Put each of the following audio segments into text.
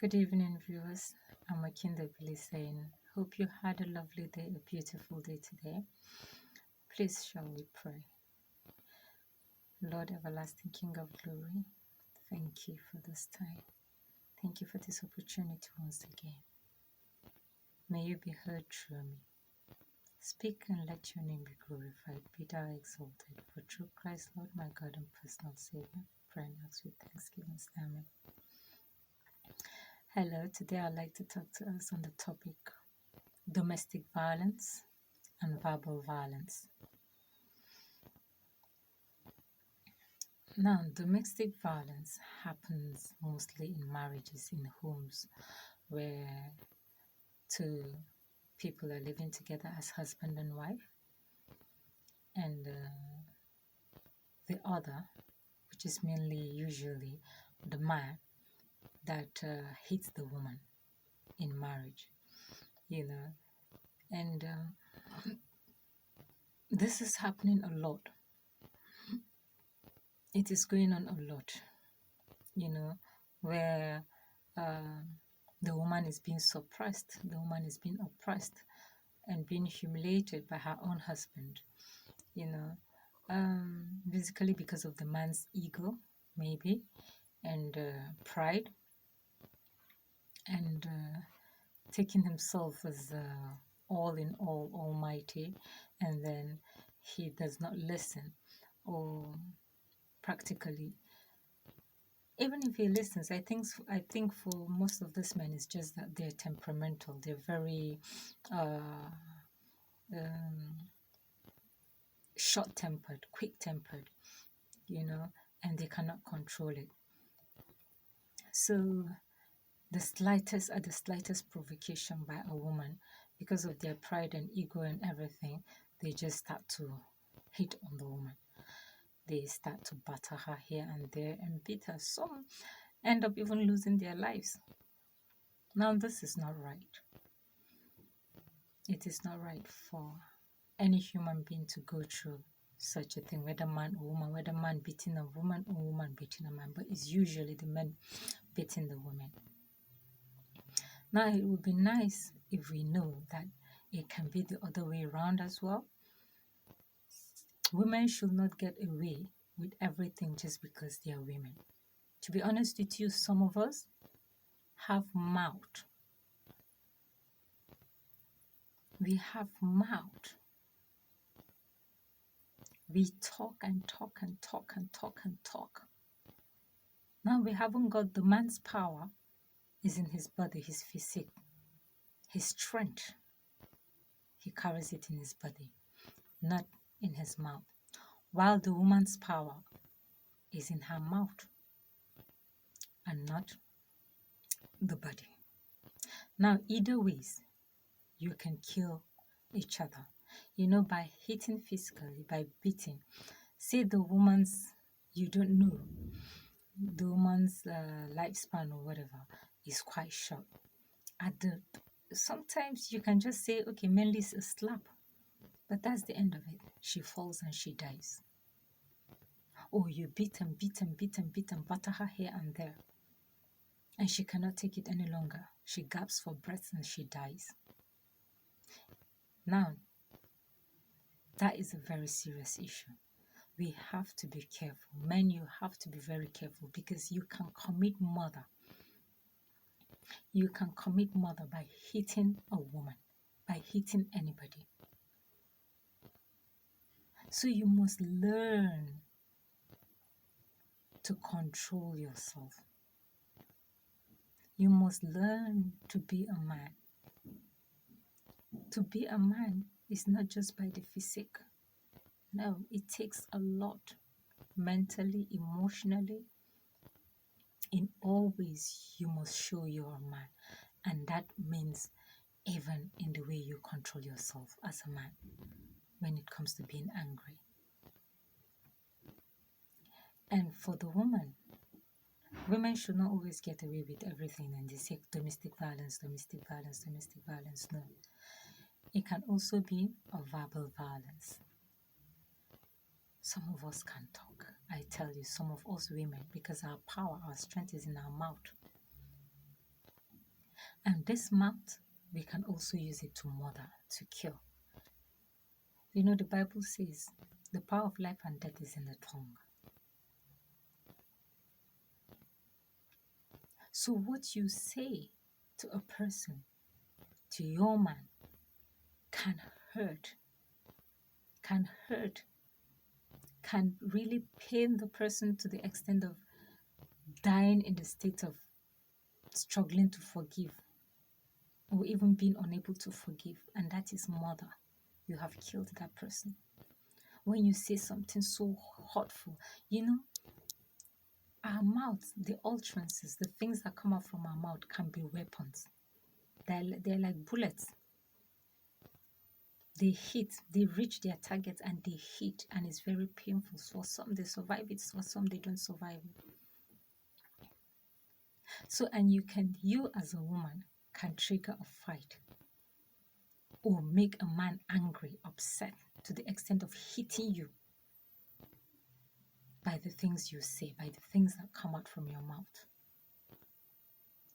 Good evening, viewers. I'm Akinda Billy saying, hope you had a lovely day, a beautiful day today. Please shall we pray. Lord, everlasting King of glory, thank you for this time. Thank you for this opportunity once again. May you be heard through me. Speak and let your name be glorified, be thou exalted. For through Christ, Lord, my God and personal Savior, pray and ask with thanksgiving. Amen. Hello, today I'd like to talk to us on the topic domestic violence and verbal violence. Now, domestic violence happens mostly in marriages, in homes, where two people are living together as husband and wife, and the other, which is mainly usually the man, that hits the woman in marriage, and this is happening a lot. It is going on a lot, where the woman is being suppressed, the woman is being oppressed and being humiliated by her own husband, basically because of the man's ego, maybe, and pride, and taking himself as all in all, almighty, and then he does not listen, or practically, even if he listens, I think for most of these men, it's just that they're temperamental. They're very short-tempered, quick-tempered, and they cannot control it. So the slightest provocation by a woman, because of their pride and ego and everything, they just start to hit on the woman. They start to batter her here and there and beat her. Some end up even losing their lives. Now, this is not right. It is not right for any human being to go through such a thing, whether man or woman, whether man beating a woman or woman beating a man, but it's usually the men beating the women. Now, it would be nice if we know that it can be the other way around as well. Women should not get away with everything just because they are women. To be honest with you, some of us have mouth. We have mouth. We talk and talk and talk and talk and talk. Now we haven't got the man's power is in his body, his physique, his strength. He carries it in his body, not in his mouth. While the woman's power is in her mouth and not the body. Now, either ways, you can kill each other, by hitting physically, by beating. Say the woman's, you don't know, the woman's lifespan or whatever is quite short. Sometimes you can just say, okay, mainly it's a slap, but that's the end of it. She falls and she dies. Or you beat and batter her here and there, and she cannot take it any longer. She gasps for breath and she dies. Now, that is a very serious issue. We have to be careful. Men, you have to be very careful, because you can commit murder. You can commit murder by hitting a woman, by hitting anybody. So you must learn to control yourself. You must learn to be a man. To be a man is not just by the physique. No, it takes a lot, mentally, emotionally. In all ways, you must show you're a man. And that means even in the way you control yourself as a man when it comes to being angry. And for the woman, women should not always get away with everything and they say domestic violence. No. It can also be a verbal violence. Some of us can talk. I tell you, some of us women, because our power, our strength is in our mouth. And this mouth, we can also use it to murder, to kill. You know, the Bible says the power of life and death is in the tongue. So what you say to a person, to your man, can hurt, can hurt, can really pain the person to the extent of dying in the state of struggling to forgive or even being unable to forgive. And that is murder. You have killed that person. When you say something so hurtful, you know, our mouth, the utterances, the things that come out from our mouth can be weapons. They're like bullets. They hit, they reach their target and they hit, and it's very painful. For some, they survive it, for some, they don't survive it. So, and you as a woman can trigger a fight or make a man angry, upset to the extent of hitting you by the things you say, by the things that come out from your mouth.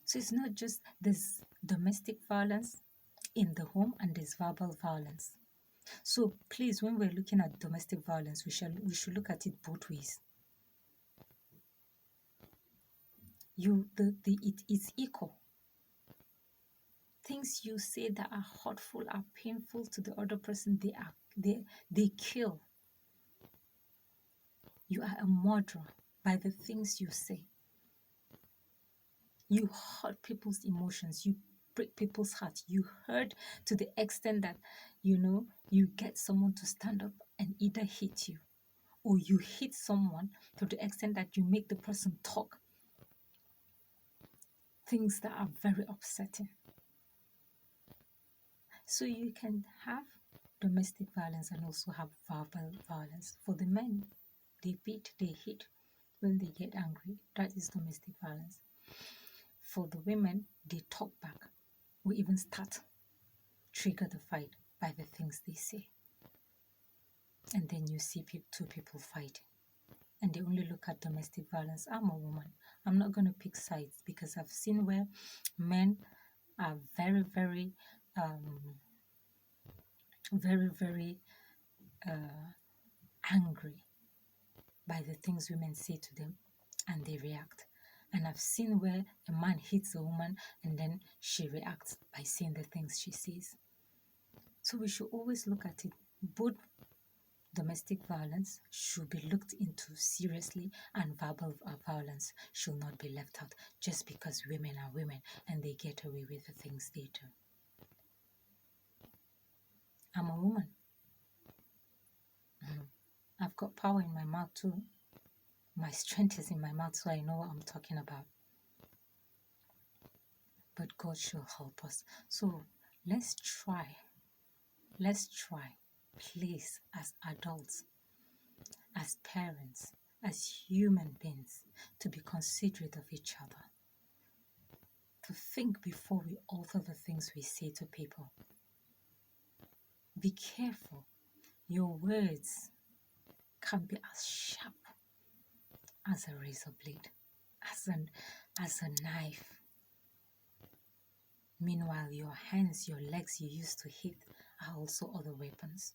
So it's not just this domestic violence in the home and there's verbal violence. So please, when we're looking at domestic violence, we should look at it both ways. It's equal. Things you say that are hurtful, are painful to the other person, they kill. You are a murderer by the things you say. You hurt people's emotions. You break people's hearts. You hurt to the extent that, you know, you get someone to stand up and either hit you, or you hit someone to the extent that you make the person talk things that are very upsetting. So you can have domestic violence and also have verbal violence. For the men, they beat, they hit when they get angry. That is domestic violence. For the women, they talk back or even trigger the fight by the things they say. And then you see two people fighting. And they only look at domestic violence. I'm a woman. I'm not going to pick sides because I've seen where men are very, very, angry by the things women say to them, and they react. And I've seen where a man hits a woman and then she reacts by saying the things she says. So we should always look at it. Both domestic violence should be looked into seriously, and verbal violence should not be left out just because women are women and they get away with the things they do. I'm a woman. I've got power in my mouth too. My strength is in my mouth, so I know what I'm talking about. But God should help us. So let's try, please, as adults, as parents, as human beings, to be considerate of each other, to think before we alter the things we say to people. Be careful. Your words can be as sharp as a razor blade, as a knife. Meanwhile, your hands, your legs you used to hit are also other weapons.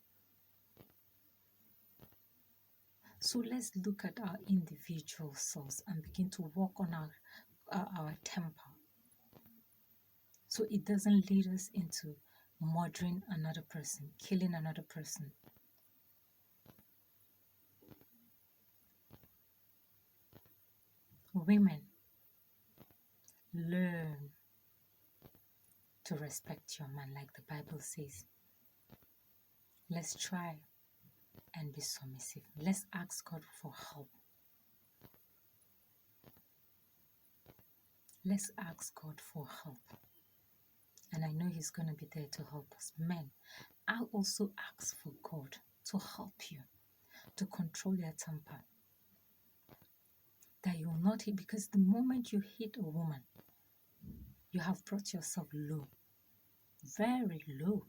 So let's look at our individual selves and begin to work on our temper, so it doesn't lead us into murdering another person, killing another person. Women, learn to respect your man like the Bible says. Let's try and be submissive. Let's ask God for help. Let's ask God for help. And I know He's going to be there to help us. Men, I'll also ask for God to help you to control your temper. That you will not hit, because the moment you hit a woman, you have brought yourself low, very low.